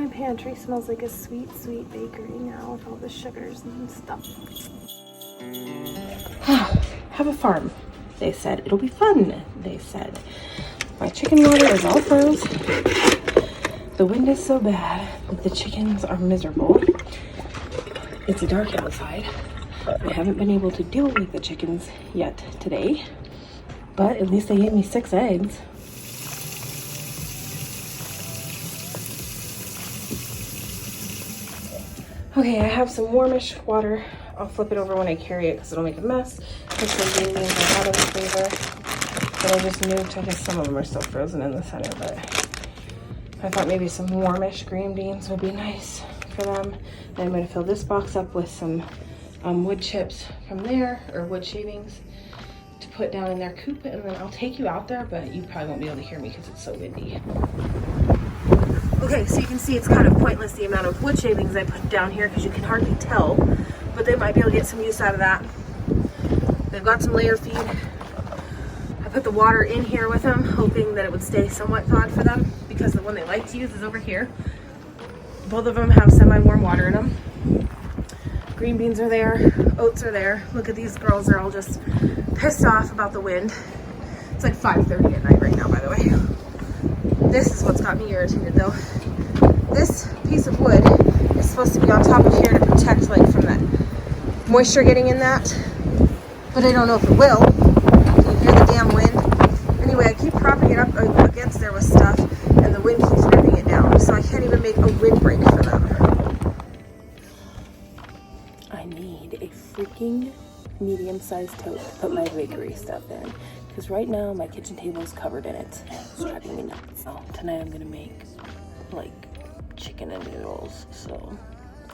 My pantry smells like a sweet, sweet bakery now with all the sugars and stuff. Have a farm, they said. It'll be fun, they said. My chicken water is all froze. The wind is so bad that the chickens are miserable. It's dark outside. I haven't been able to deal with the chickens yet today, but at least they gave me 6 eggs. Okay, I have some warmish water. I'll flip it over when I carry it because it'll make a mess. Put some green beans out of the freezer. But I just moved, I guess some of them are still frozen in the center, but I thought maybe some warmish green beans would be nice for them. Then I'm going to fill this box up with some wood chips from there, or wood shavings, to put down in their coop, and then I'll take you out there, but you probably won't be able to hear me because it's so windy. Okay, so you can see it's kind of pointless the amount of wood shavings I put down here because you can hardly tell, but they might be able to get some use out of that. They've got some layer feed. I put the water in here with them, hoping that it would stay somewhat thawed for them, because the one they like to use is over here. Both of them have semi-warm water in them. Green beans are there, oats are there. Look at these girls, they're all just pissed off about the wind. It's like 5:30 at night right now, by the way. This is what's got me irritated though. This piece of wood is supposed to be on top of here to protect like from that moisture getting in that, but I don't know if it will. Can you hear the damn wind? Anyway, I keep propping it up against there with stuff, and the wind keeps ripping it down, so I can't even make a windbreak for them. I need a freaking medium-sized tote to put my bakery stuff in, because right now my kitchen table is covered in it. It's driving me nuts. So tonight I'm gonna make like chicken and noodles, so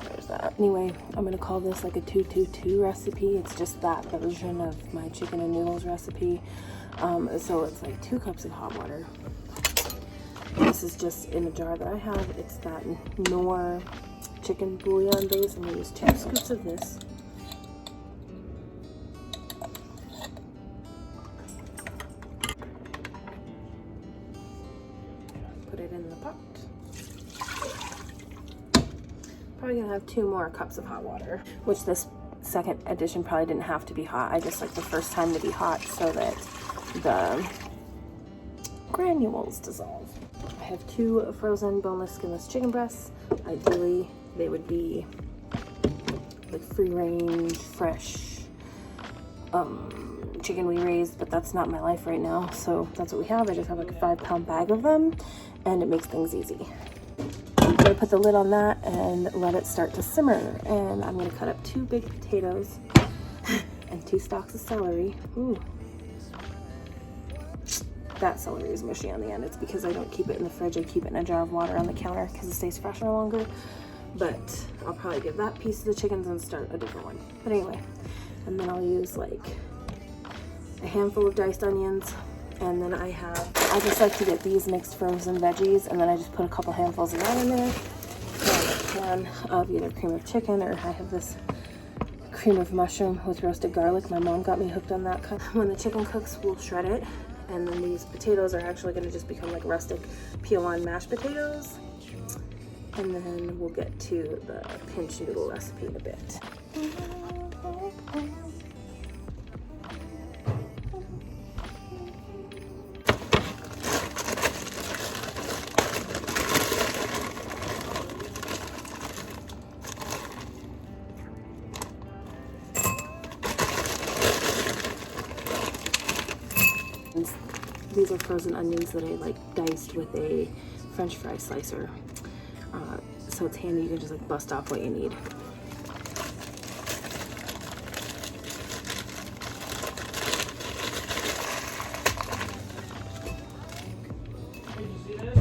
there's that. Anyway, I'm gonna call this like a 222 recipe. It's just that version of my chicken and noodles recipe. So it's like 2 cups of hot water. This is just in a jar that I have. It's that Knorr chicken bouillon base. I'm gonna use 2 scoops of this. Put it in the pot. Probably gonna have 2 more cups of hot water, which this second edition probably didn't have to be hot. I just like the first time to be hot so that the granules dissolve. I have 2 frozen boneless skinless chicken breasts. Ideally they would be like free range, fresh chicken we raised, but that's not my life right now, so that's what we have. I just have like a 5-pound bag of them, and it makes things easy. I'm gonna put the lid on that and let it start to simmer, and I'm gonna cut up 2 big potatoes and 2 stalks of celery. Ooh, that celery is mushy on the end. It's because I don't keep it in the fridge. I keep it in a jar of water on the counter because it stays fresher longer. But I'll probably give that piece of the chickens and start a different one. But anyway, and then I'll use like a handful of diced onions, and then I just like to get these mixed frozen veggies, and then I just put a couple handfuls of that in there. And a pan of either cream of chicken, or I have this cream of mushroom with roasted garlic. My mom got me hooked on that. When the chicken cooks, we'll shred it, and then these potatoes are actually going to just become like rustic peel-on mashed potatoes. And then we'll get to the pinch noodle recipe in a bit. These are frozen onions that I like diced with a French fry slicer. So it's handy, you can just like bust off what you need.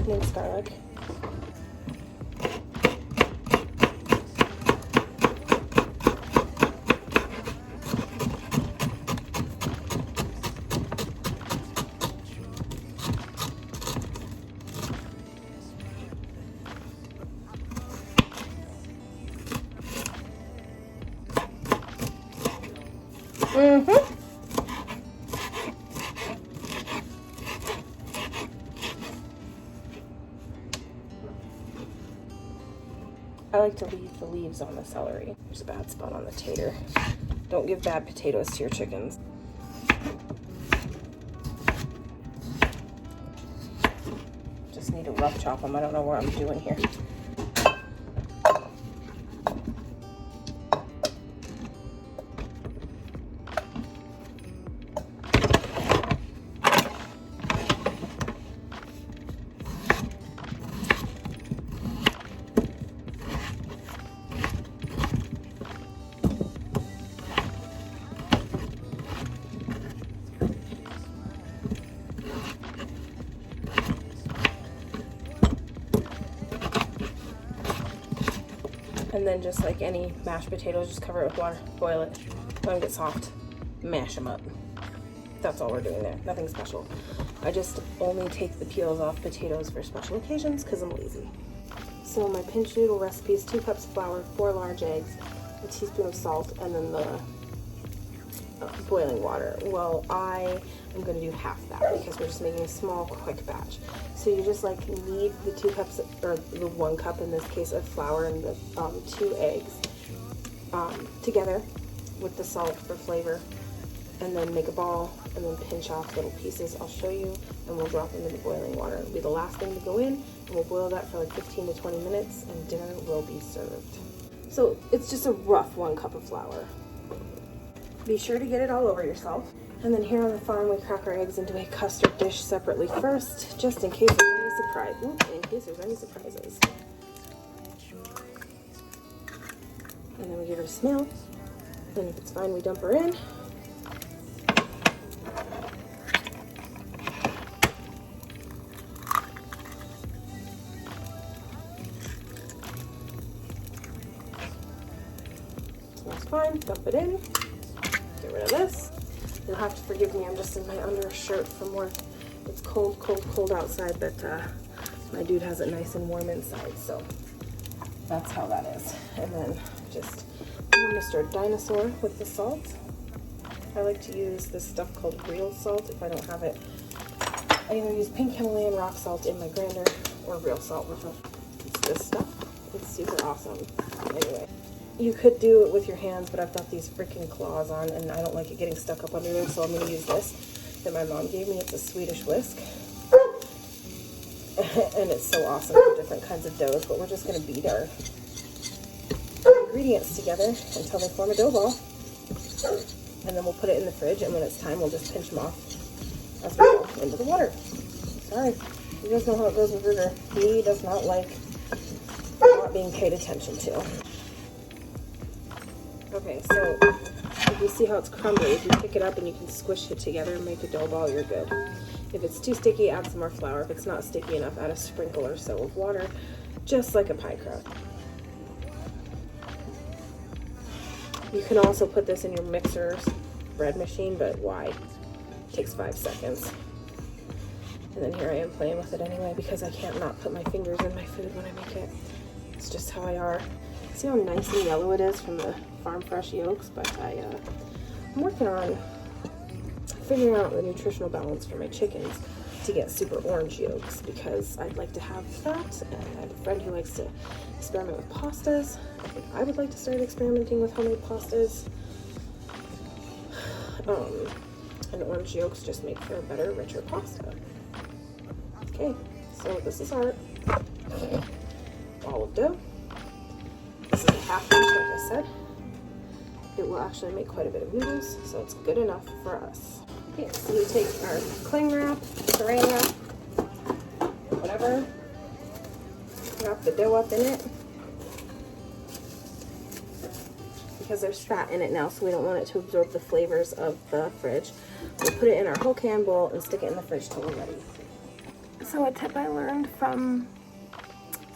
Minced garlic. I like to leave the leaves on the celery. There's a bad spot on the tater. Don't give bad potatoes to your chickens. Just need to rough chop them. I don't know what I'm doing here. And then just like any mashed potatoes, just cover it with water, boil it, let them get soft, mash them up. That's all we're doing there, nothing special. I just only take the peels off potatoes for special occasions because I'm lazy. So my pinch noodle recipe is 2 cups of flour, 4 large eggs, a teaspoon of salt, and then the boiling water. Well, I am going to do half that because we're just making a small, quick batch. So you just like knead the 2 cups, or the 1 cup in this case, of flour and the 2 eggs together with the salt for flavor, and then make a ball and then pinch off little pieces. I'll show you, and we'll drop them in the boiling water. It'll be the last thing to go in, and we'll boil that for like 15 to 20 minutes, and dinner will be served. So it's just a rough 1 cup of flour. Be sure to get it all over yourself. And then here on the farm, we crack our eggs into a custard dish separately first, just in case there's any surprise. In case there's any surprises. And then we give her a smell. And if it's fine, we dump her in. Smells fine. Dump it in. Get rid of this. You'll have to forgive me, I'm just in my undershirt from work. It's cold, cold, cold outside, but my dude has it nice and warm inside, so that's how that is. And then just Mr. Dinosaur with the salt. I like to use this stuff called real salt if I don't have it. I either use pink Himalayan rock salt in my grinder or real salt with it. It's this stuff. It's super awesome. Anyway. You could do it with your hands, but I've got these freaking claws on and I don't like it getting stuck up under there, so I'm going to use this that my mom gave me. It's a Swedish whisk. And it's so awesome for different kinds of doughs, but we're just going to beat our ingredients together until they form a dough ball. And then we'll put it in the fridge, and when it's time, we'll just pinch them off as we go into the water. Sorry. You guys know how it goes with Ruger. He does not like not being paid attention to. Okay, so if you see how it's crumbly, if you pick it up and you can squish it together and make a dough ball, you're good. If it's too sticky, add some more flour. If it's not sticky enough, add a sprinkle or so of water, just like a pie crust. You can also put this in your mixer's bread machine, but why? It takes 5 seconds. And then here I am playing with it anyway because I can't not put my fingers in my food when I make it. It's just how I are. See how nice and yellow it is from the farm fresh yolks, but I'm working on figuring out the nutritional balance for my chickens to get super orange yolks because I'd like to have that, and I have a friend who likes to experiment with pastas. I think I would like to start experimenting with homemade pastas. And orange yolks just make for a better, richer pasta. Okay, so this is our ball of dough. This is a half inch, like I said. It will actually make quite a bit of noodles, so it's good enough for us. Okay, so we take our cling wrap, saran wrap, whatever, wrap the dough up in it. Because there's fat in it now, so we don't want it to absorb the flavors of the fridge. We'll put it in our whole can bowl and stick it in the fridge till we're ready. So a tip I learned from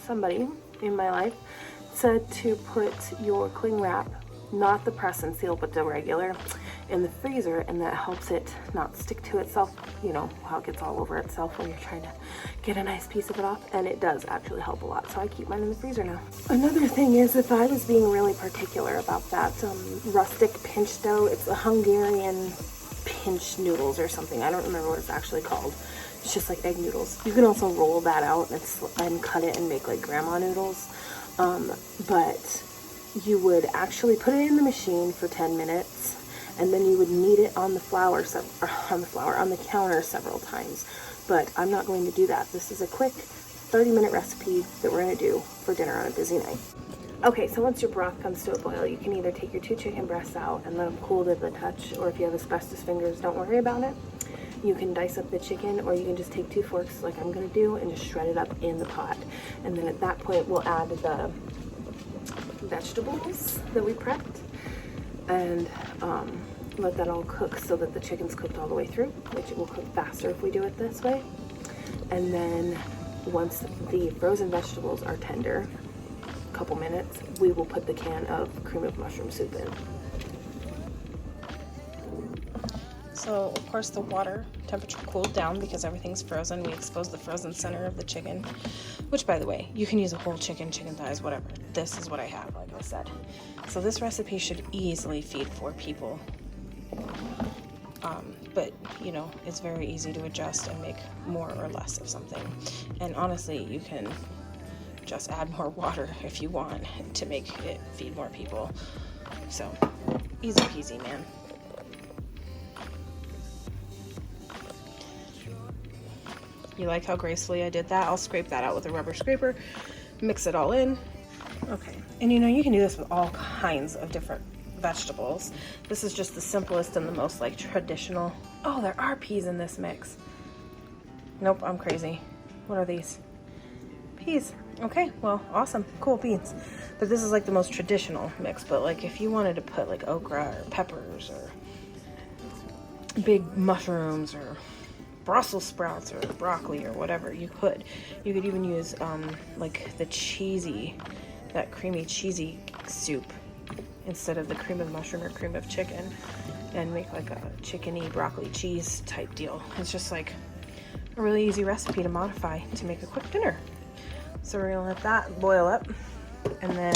somebody in my life said to put your cling wrap, not the press and seal, but the regular, in the freezer, and that helps it not stick to itself. You know how it gets all over itself when you're trying to get a nice piece of it off, and it does actually help a lot, so I keep mine in the freezer now. Another thing is, if I was being really particular about that rustic pinch dough, it's a Hungarian pinch noodles or something. I don't remember what it's actually called. It's just like egg noodles. You can also roll that out and cut it and make like grandma noodles. But you would actually put it in the machine for 10 minutes, and then you would knead it on the on the counter several times. But I'm not going to do that. This is a quick 30-minute recipe that we're going to do for dinner on a busy night. Okay, so once your broth comes to a boil, you can either take your 2 chicken breasts out and let them cool to the touch, or if you have asbestos fingers, don't worry about it. You can dice up the chicken, or you can just take 2 forks like I'm going to do and just shred it up in the pot. And then at that point, we'll add the vegetables that we prepped and let that all cook so that the chicken's cooked all the way through, which it will cook faster if we do it this way. And then once the frozen vegetables are tender, a couple minutes, we will put the can of cream of mushroom soup in. So of course the water temperature cooled down because everything's frozen. We exposed the frozen center of the chicken, which, by the way, you can use a whole chicken, chicken thighs, whatever. This is what I have, like I said. So this recipe should easily feed 4 people. But you know, it's very easy to adjust and make more or less of something. And honestly, you can just add more water if you want to make it feed more people. So easy peasy, man. You like how gracefully I did that? I'll scrape that out with a rubber scraper, mix it all in. Okay, and you know, you can do this with all kinds of different vegetables. This is just the simplest and the most like traditional. Oh, there are peas in this mix. Nope, I'm crazy. What are these? Peas. Okay, well, awesome, cool, beans. But this is like the most traditional mix. But like if you wanted to put like okra or peppers or big mushrooms or Brussels sprouts or broccoli or whatever, you could. You could even use like the cheesy, that creamy cheesy soup instead of the cream of mushroom or cream of chicken, and make like a chickeny broccoli cheese type deal. It's just like a really easy recipe to modify to make a quick dinner. So we're gonna let that boil up, and then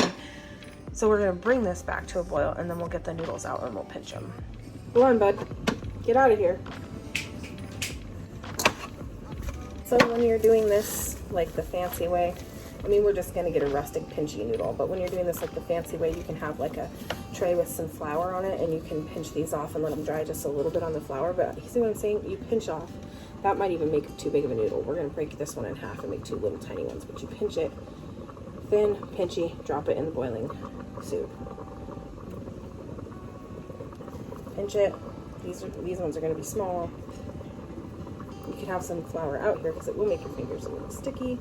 so we're gonna bring this back to a boil, and then we'll get the noodles out and we'll pinch them. Go on, bud, get out of here. So when you're doing this like the fancy way, I mean, we're just gonna get a rustic pinchy noodle, but when you're doing this like the fancy way, you can have like a tray with some flour on it, and you can pinch these off and let them dry just a little bit on the flour. But you see what I'm saying? You pinch off. That might even make too big of a noodle. We're gonna break this one in half and make 2 little tiny ones, but you pinch it, thin, pinchy, drop it in the boiling soup. Pinch it. These ones are gonna be small. You can have some flour out here because it will make your fingers a little sticky.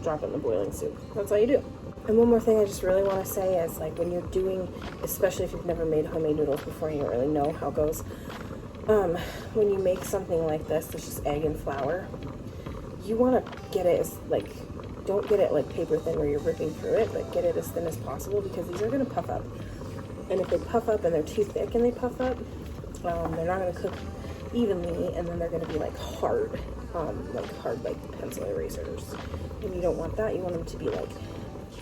Drop it in the boiling soup. That's all you do. And one more thing I just really want to say is, like, when you're doing, especially if you've never made homemade noodles before, you don't really know how it goes. When you make something like this, that's just egg and flour, you want to get it as, like, don't get it like paper thin where you're ripping through it, but get it as thin as possible, because these are going to puff up. And if they puff up and they're too thick and they puff up, they're not going to cook evenly, and then they're going to be like hard like pencil erasers, and you don't want that. You want them to be like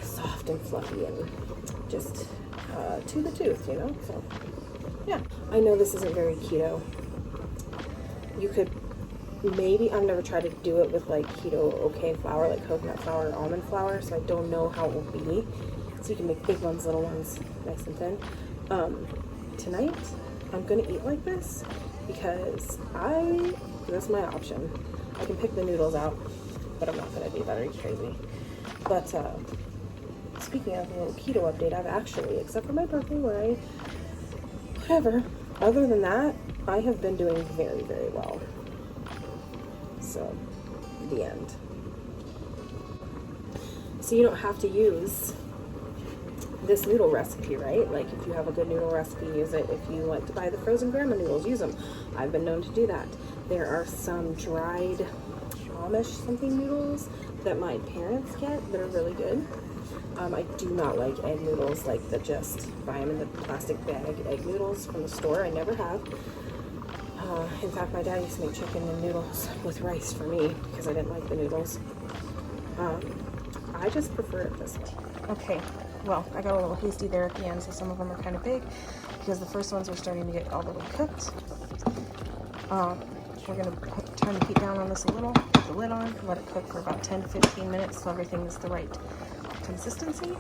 soft and fluffy and just to the tooth, you know. So yeah, I know this isn't very keto. You could maybe, I've never tried to do it with like keto okay flour, like coconut flour or almond flour, so I don't know how it will be. So you can make big ones, little ones, nice and thin. Tonight I'm gonna eat like this because that's my option. I can pick the noodles out, but I'm not gonna do that. Are you crazy? But speaking of a little keto update, I've actually, except for my birthday where whatever, other than that, I have been doing very, very well. So, the end. So you don't have to use this noodle recipe, right? Like, if you have a good noodle recipe, use it. If you like to buy the frozen grandma noodles, use them. I've been known to do that. There are some dried Amish something noodles that my parents get that are really good. I do not like egg noodles, like the just buy them in the plastic bag egg noodles from the store. I never have. In fact, my dad used to make chicken and noodles with rice for me because I didn't like the noodles. I just prefer it this way. Okay, well, I got a little hasty there at the end, so some of them are kind of big because the first ones are starting to get all the way cooked. We're going to turn the heat down on this a little, put the lid on, let it cook for about 10 to 15 minutes so everything is the right consistency.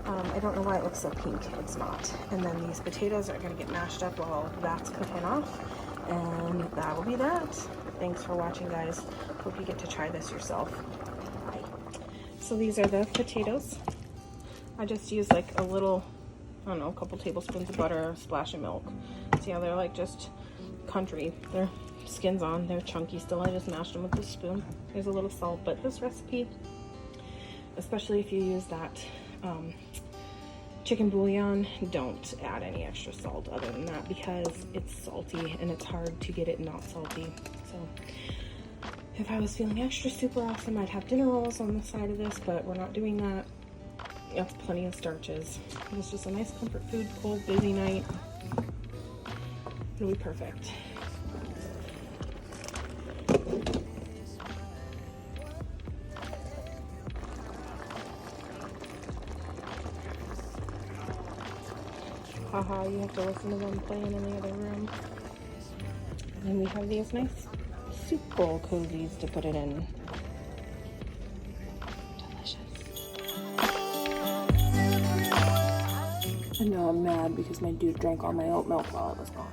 I don't know why it looks so pink. It's not. And then these potatoes are going to get mashed up while that's cooking off. And that will be that. Thanks for watching, guys. Hope you get to try this yourself. Bye. So these are the potatoes. I just use like a little, I don't know, a couple tablespoons of butter, a splash of milk. See how they're like just country. Their skin's on. They're chunky still. I just mashed them with this spoon. There's a little salt, but this recipe, especially if you use that chicken bouillon, don't add any extra salt other than that because it's salty and it's hard to get it not salty. So if I was feeling extra super awesome, I'd have dinner rolls on the side of this, but we're not doing that. That's plenty of starches. It's just a nice comfort food, cold, busy night. It'll be perfect. Haha, you have to listen to them playing in the other room. And we have these nice soup bowl cozies to put it in. Delicious. And now I'm mad because my dude drank all my oat milk while it was gone.